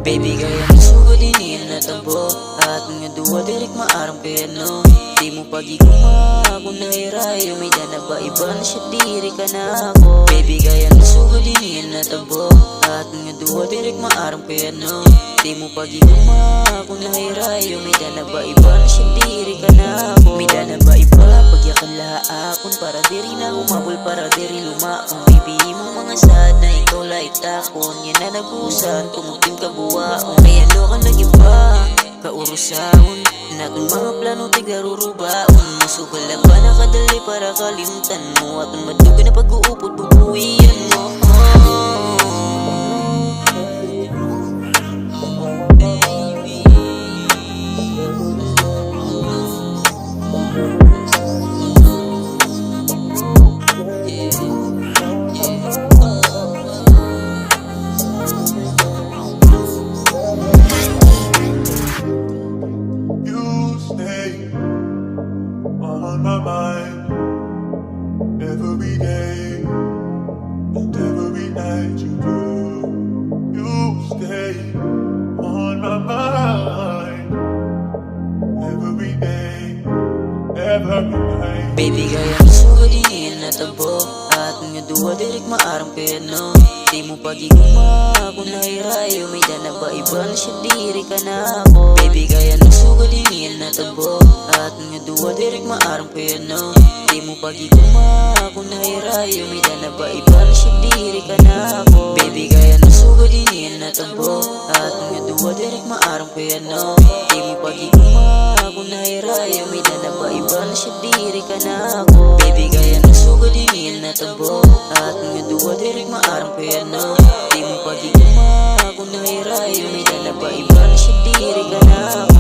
Baby gaya ng sugalinin na tabo at nga duwa direk maarang piano. Di mo pagiguma kung nahirayo may dana ba iba na siya diri ka na ako. Baby gaya ng sugalinin na tabo at nga duwa direk maarang piano. Di mo pagiguma kung nahirayo may dana ba iba na siya diri ka na ako. May dana ba iba pagyakan laakon para diri na umabol para diri lumaon. Baby mo mga sad na ikaw lait akon yan na nagusan tumuting kabuwaon. Kaya lokan lagi pa kaurusaon naton mga plano tigarurubaon. Masugal na ba nakadali para kalimtan mo aton madugay na pag-uupot bubuian mo. On my mind every day and every night you stay on my mind every day, every night. Baby gaya ng sugalinin na tabo at nga duwa direk maarang piano. Di mo pagiguma kung nahirayo may dana ba iba na siya diri ka na ako. Baby gaya ng sugalinin na tabo at nga duwa direk maarang piano. Di mo pagiguma kung nahirayo may dana ba iba na siya diri ka na ako. Baby gaya ng sugalinin na tabo at nga duwa direk maarang piano. Di mo pagiguma kung nahirayo may dana ba iba na siya diri ka na ako. Baby gaya ng sugalinin na tabo at nga duwa direk maarang piano. Di mo pagiguma kung nahirayo may dana ba iba na siya diri ka na ako.